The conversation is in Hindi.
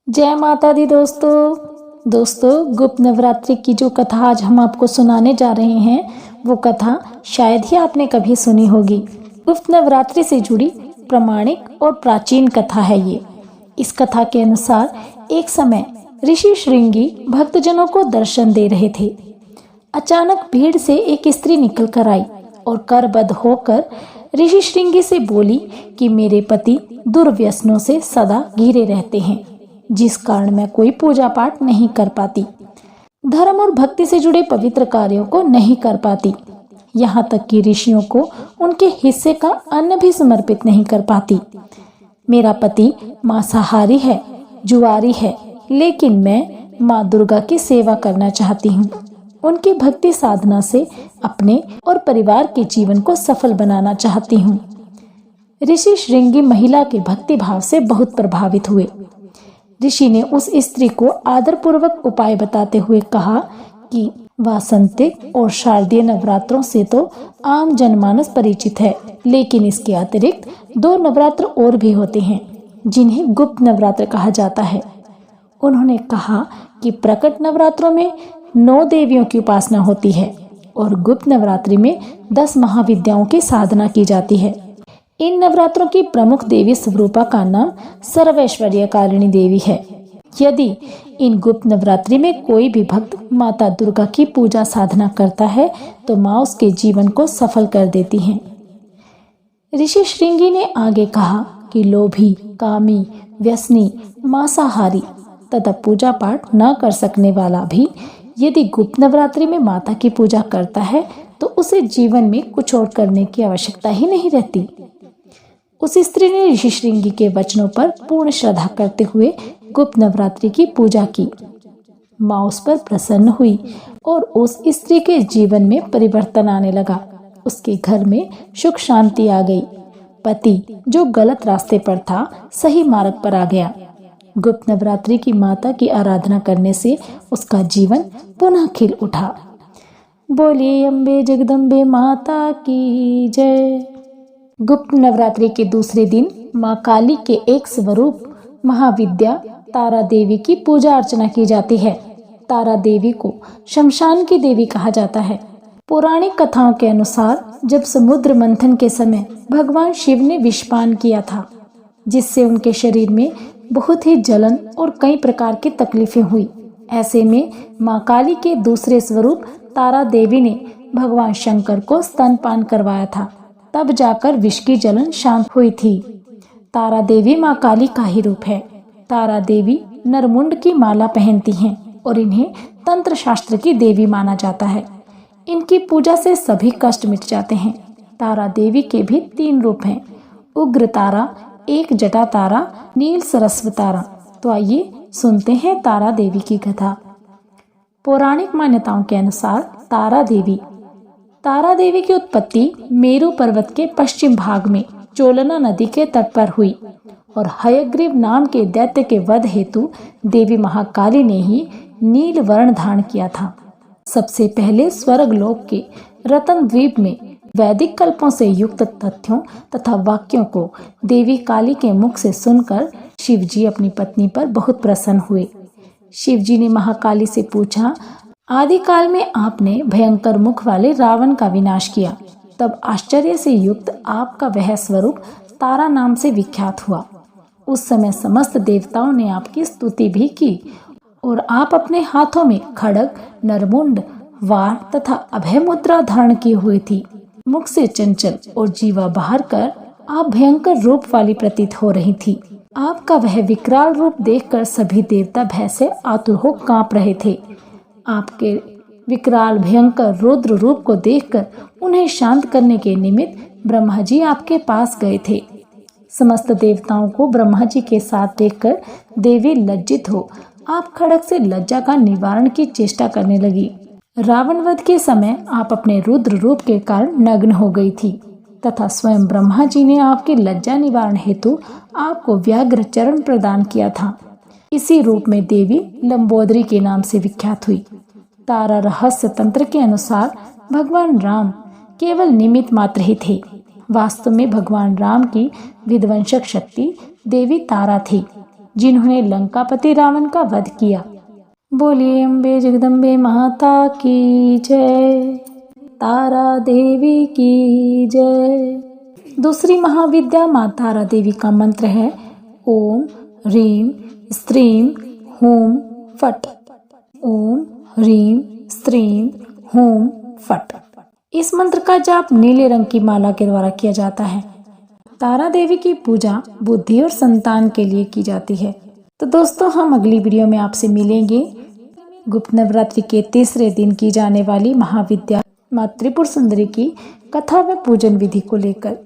जय माता दी दोस्तों गुप्त नवरात्रि की जो कथा आज हम आपको सुनाने जा रहे हैं वो कथा शायद ही आपने कभी सुनी होगी। गुप्त नवरात्रि से जुड़ी प्रामाणिक और प्राचीन कथा है ये। इस कथा के अनुसार एक समय ऋषि श्रृंगी भक्तजनों को दर्शन दे रहे थे। अचानक भीड़ से एक स्त्री निकल कर आई और करबद्ध होकर ऋषि श्रृंगी से बोली कि मेरे पति दुर्व्यसनों से सदा घिरे रहते हैं, जिस कारण मैं कोई पूजा पाठ नहीं कर पाती, धर्म और भक्ति से जुड़े पवित्र कार्यों को नहीं कर पाती, यहाँ तक कि ऋषियों को उनके हिस्से का अन्न भी समर्पित नहीं कर पाती। मेरा पति मांसाहारी है, जुआरी है, लेकिन मैं माँ दुर्गा की सेवा करना चाहती हूँ। उनकी भक्ति साधना से अपने और परिवार के जीवन को सफल बनाना चाहती हूँ। ऋषि श्रृंगी महिला के भक्ति भाव से बहुत प्रभावित हुए। ऋषि ने उस स्त्री को आदरपूर्वक उपाय बताते हुए कहा कि वासंतिक और शारदीय नवरात्रों से तो आम जनमानस परिचित है, लेकिन इसके अतिरिक्त 2 नवरात्र और भी होते हैं जिन्हें गुप्त नवरात्र कहा जाता है। उन्होंने कहा कि प्रकट नवरात्रों में 9 देवियों की उपासना होती है और गुप्त नवरात्रि में 10 महाविद्याओं की साधना की जाती है। इन नवरात्रों की प्रमुख देवी स्वरूपा का नाम सर्वैश्वर्य कारिणी देवी है। यदि इन गुप्त नवरात्रि में कोई भी भक्त माता दुर्गा की पूजा साधना करता है तो माँ उसके जीवन को सफल कर देती हैं। ऋषि श्रृंगी ने आगे कहा कि लोभी, कामी, व्यसनी, मांसाहारी तथा पूजा पाठ न कर सकने वाला भी यदि गुप्त नवरात्रि में माता की पूजा करता है तो उसे जीवन में कुछ और करने की आवश्यकता ही नहीं रहती। उस स्त्री ने ऋषि श्रृंगी के वचनों पर पूर्ण श्रद्धा करते हुए गुप्त नवरात्रि की पूजा की। माँ उस पर प्रसन्न हुई और उस स्त्री के जीवन में परिवर्तन आने लगा। उसके घर में सुख शांति आ गई। पति जो गलत रास्ते पर था सही मार्ग पर आ गया। गुप्त नवरात्रि की माता की आराधना करने से उसका जीवन पुनः खिल उठा। बोलिए अम्बे जगदम्बे माता की जय। गुप्त नवरात्रि के दूसरे दिन माँ काली के एक स्वरूप महाविद्या तारा देवी की पूजा अर्चना की जाती है। तारा देवी को शमशान की देवी कहा जाता है। पौराणिक कथाओं के अनुसार जब समुद्र मंथन के समय भगवान शिव ने विषपान किया था, जिससे उनके शरीर में बहुत ही जलन और कई प्रकार की तकलीफें हुई। ऐसे में माँ काली के दूसरे स्वरूप तारा देवी ने भगवान शंकर को स्तनपान करवाया था, तब जाकर विष की जलन शांत हुई थी। तारा देवी माँ काली का ही रूप है। तारा देवी नरमुंड की माला पहनती हैं और इन्हें तंत्र शास्त्र की देवी माना जाता है। इनकी पूजा से सभी कष्ट मिट जाते हैं। तारा देवी के भी 3 रूप हैं, उग्र तारा, एक जटा तारा, नील सरस्व तारा। तो आइए सुनते हैं तारा देवी की कथा। पौराणिक मान्यताओं के अनुसार तारा देवी की उत्पत्ति मेरु पर्वत के पश्चिम भाग में चोलना नदी के तट पर हुई और हयग्रीव नाम के दैत्य के वध हेतु देवी महाकाली ने ही नील वर्ण धारण किया था। सबसे पहले स्वर्गलोक के रतन द्वीप में वैदिक कल्पों से युक्त तथ्यों तथा वाक्यों को देवी काली के मुख से सुनकर शिवजी अपनी पत्नी पर बहुत प्रसन्न हुए। शिवजी ने महाकाली से पूछा, आदिकाल में आपने भयंकर मुख वाले रावण का विनाश किया, तब आश्चर्य से युक्त आपका वह स्वरूप तारा नाम से विख्यात हुआ। उस समय समस्त देवताओं ने आपकी स्तुति भी की और आप अपने हाथों में खड्ग, नरमुंड, वार तथा अभय मुद्रा धारण की हुई थी। मुख से चंचल और जीवा बाहर कर आप भयंकर रूप वाली प्रतीत हो रही थी। आपका वह विकराल रूप देखकर सभी देवता भय से आतुर हो कांप रहे थे। आपके विकराल भयंकर रुद्र रूप को देखकर उन्हें शांत करने के निमित्त ब्रह्मा जी आपके पास गए थे। समस्त देवताओं को ब्रह्मा जी के साथ देखकर देवी लज्जित हो आप खड्ग से लज्जा का निवारण की चेष्टा करने लगी। रावण वध के समय आप अपने रुद्र रूप के कारण नग्न हो गई थी तथा स्वयं ब्रह्मा जी ने आपके लज्जा निवारण हेतु आपको व्याघ्र चरण प्रदान किया था। इसी रूप में देवी लंबोदरी के नाम से विख्यात हुई। तारा रहस्य तंत्र के अनुसार भगवान राम केवल निमित्त मात्र ही थे। वास्तव में भगवान राम की विध्वंसक शक्ति देवी तारा थी। जिन्होंने लंकापति रावण का वध किया। बोलिए अम्बे जगदम्बे माता की जय, तारा देवी की जय। दूसरी महाविद्या माँ तारा देवी का मंत्र है ओम ह्रीं स्त्रीं हूं फट। ओम ह्रीं स्त्रीं हूं फट। इस मंत्र का जाप नीले रंग की माला के द्वारा किया जाता है। तारा देवी की पूजा बुद्धि और संतान के लिए की जाती है। तो दोस्तों, हम अगली वीडियो में आपसे मिलेंगे गुप्त नवरात्रि के तीसरे दिन की जाने वाली महाविद्या माँ त्रिपुर सुंदरी की कथा व पूजन विधि को लेकर।